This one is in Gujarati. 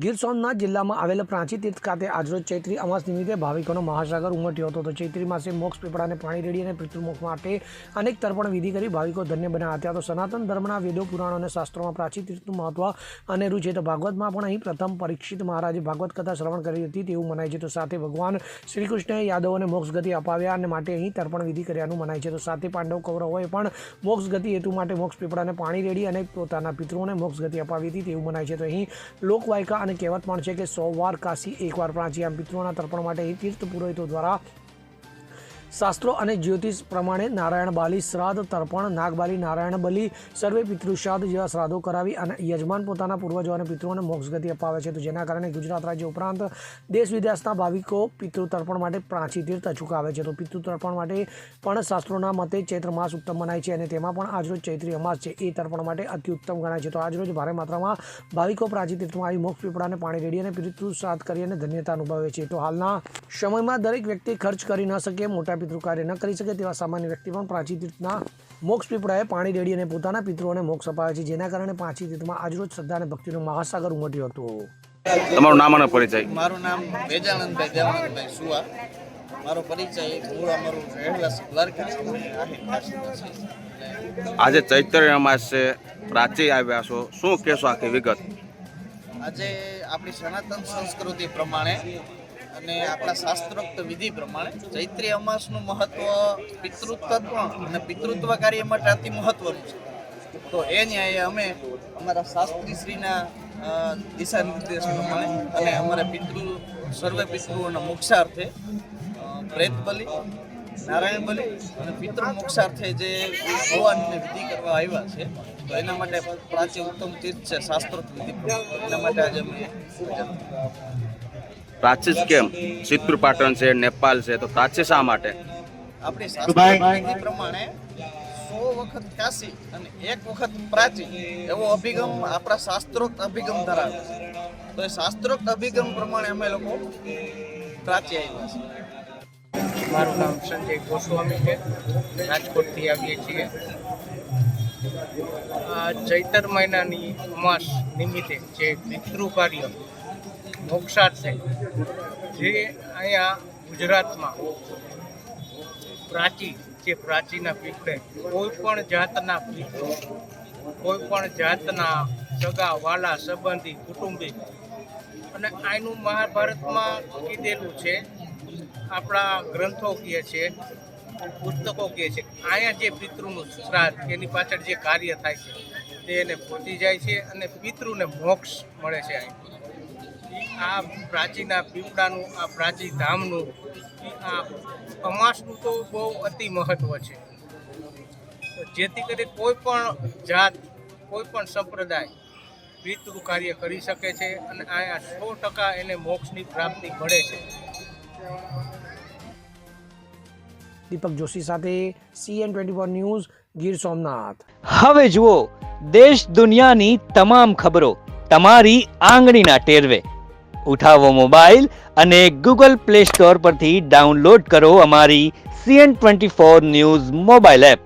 ગીર સોમનાથ જિલ્લામાં આવેલ પ્રાંચી તીર્થ ખાતે આજરોજ ચૈત્રી અમાસ નિમિત્તે ભાવિકોનો મહાસાગર ઉમટ્યો હતો. તો ચૈત્રી માસે મોક્ષ પીપળાને પાણી રેડી અને પિતૃમોક્ષ માટે અનેક તર્પણ વિધિ કરી ભાવિકો ધન્ય બન્યા હતા. તો સનાતન ધર્મના વેદો પુરાણો અને શાસ્ત્રોમાં પ્રાચી તીર્થનું મહત્વ અનેરું છે. તો ભાગવતમાં પણ અહીં પ્રથમ પરીક્ષિત મહારાજે ભાગવત કથા શ્રવણ કરી હતી તેવું મનાય છે. તો સાથે ભગવાન શ્રી કૃષ્ણએ યાદવોને મોક્ષ ગતિ અપાવ્યા અને માટે અહીં તર્પણ વિધિ કર્યાનું મનાય છે. તો સાથે પાંડવ કૌરવોએ પણ મોક્ષ ગતિ હેતુ માટે મોક્ષ પીપળાને પાણી રેડી અને પોતાના પિતૃઓને મોક્ષ ગતિ અપાવી હતી તેવું મનાય છે. તો અહીં લોકવાયકા અને કહેવત પણ છે કે 100 વાર કાશી એકવાર પ્રાંચી. આમ પિતૃઓના તર્પણ માટે અહીં તીર્થ પુરોહિતો દ્વારા શાસ્ત્રો અને જ્યોતિષ પ્રમાણે નારાયણ બાલી શ્રાદ્ધ, તર્પણ, નાગબાલી, નારાયણ બલિ, સર્વે પિતૃશ્રાદ્ધ જેવા શ્રાદ્ધો કરાવી અને યજમાન પોતાના પૂર્વજો અને પિતૃઓને મોક્ષ ગતિ અપાવે છે. તો જેના કારણે ગુજરાત રાજ્ય ઉપરાંત દેશ વિદેશના ભાવિકો પિતૃ તર્પણ માટે પ્રાંચી તીર્થ અચૂક આવે છે. તો પિતૃ તર્પણ માટે પણ શાસ્ત્રોના મતે ચૈત્ર માસ ઉત્તમ મનાય છે અને તેમાં પણ આજરોજ ચૈત્રી અમાસ છે એ તર્પણ માટે અતિ ઉત્તમ ગણાય છે. તો આજરોજ ભારે માત્રામાં ભાવિકો પ્રાંચી તીર્થમાં આવી મોક્ષ પીપળાને પાણી રેડી અને પિતૃ શ્રાદ્ધ કરી અને ધન્યતા અનુભવે છે. તો હાલના સમયમાં દરેક વ્યક્તિ ખર્ચ કરી ન શકે, મોટા પિતૃ કાર્ય ન કરી શકે તેવા સામાન્ય વ્યક્તિ પણ પ્રાંચી તીર્થના મોક્ષ પીપળાએ પાણી રેડી અને પોતાના પિતૃઓને મોક્ષ અપાવે છે. જેના કારણે પ્રાંચી તીર્થમાં આજરોજ શ્રદ્ધા અને ભક્તિનો મહાસાગર ઉમટ્યો હતો. તમારું નામ અને પરિચય? મારું નામ વેજાનંદભાઈ દેવાનંદભાઈ સુવા. મારો પરિચય મૂળ અમારું રહેવાસી દ્વારકા છે. આજે ચૈત્ર અમાસ છે, પ્રાચી આવ્યા છો, શું કહેશો આખી વિગત? આજે આપણી સનાતન સંસ્કૃતિ પ્રમાણે અને આપણા શાસ્ત્રોક્ત વિધિ પ્રમાણે ચૈત્રી અમાસનું મહત્વ પિતૃત્વ અને પિતૃત્વ કાર્ય માટે અતિ મહત્વનું છે. તો એ ન્યાયે અમે અમારા શાસ્ત્રીશ્રીના દિશા નિર્દેશ પ્રમાણે અને અમારા સર્વે પિતૃઓના મોક્ષાર્થે પ્રેત બલિ, નારાયણ બલિ અને પિતૃ મોક્ષાર્થે જે ભગવાનની વિધિ કરવા આવ્યા છે. તો એના માટે પ્રાચી ઉત્તમ તીર્થ છે શાસ્ત્રોક્ત વિધિ. એના માટે આજે અમે પ્રાચી કેમ? સિદ્ધપુર પાટણ છે, નેપાલ છે, તો પ્રાચી શા માટે? આપણી શાસ્ત્રોક્ત વિધિ પ્રમાણે 100 વખત કાશી અને 1 વખત પ્રાચી એવો અભિગમ આપણા શાસ્ત્રોક્ત અભિગમ ધરાવે છે. તો એ શાસ્ત્રોક્ત અભિગમ પ્રમાણે અમે લોકો પ્રાચી આવ્યા છીએ. મારું નામ સંજય ગોસ્વામી છે, રાજકોટથી આવીએ છીએ. આ ચૈતર મહિનાની અમાસ નિમિત્તે જે પિતૃ કાર્ય મોક્ષાર્થે જે અહીંયા ગુજરાતમાં પ્રાચીના પીપળે કોઈ પણ જાતના પિતૃ, કોઈ પણ જાતના સગા વાલા સંબંધી કુટુંબી અને આનું મહાભારતમાં કીધેલું છે, આપણા ગ્રંથો કહે છે, પુસ્તકો કહે છે, અહીંયા જે પિતૃનું શ્રાદ્ધ એની પાછળ જે કાર્ય થાય છે તે એને પહોંચી જાય છે અને પિતૃને મોક્ષ મળે છે. આ પ્રાચીના પીપળાનું, આ પ્રાચી ધામનું, આ અમાસનું તો બહુ અતિ મહત્ત્વ છે. જેથી કરી કોઈ પણ જાત, કોઈ પણ સંપ્રદાય પિતૃ કાર્ય કરી શકે છે અને અહીંયા 100% એને મોક્ષની પ્રાપ્તિ મળે છે. દીપક જોશી સાથે CN24 ન્યૂઝ, ગીર સોમનાથ. હવે જુઓ દેશ દુનિયાની તમામ ખબરો તમારી આંગળીના ટેરવે. ઉઠાવો મોબાઈલ અને Google Play Store પરથી ડાઉનલોડ કરો અમારી CN24 ન્યૂઝ મોબાઈલ એપ.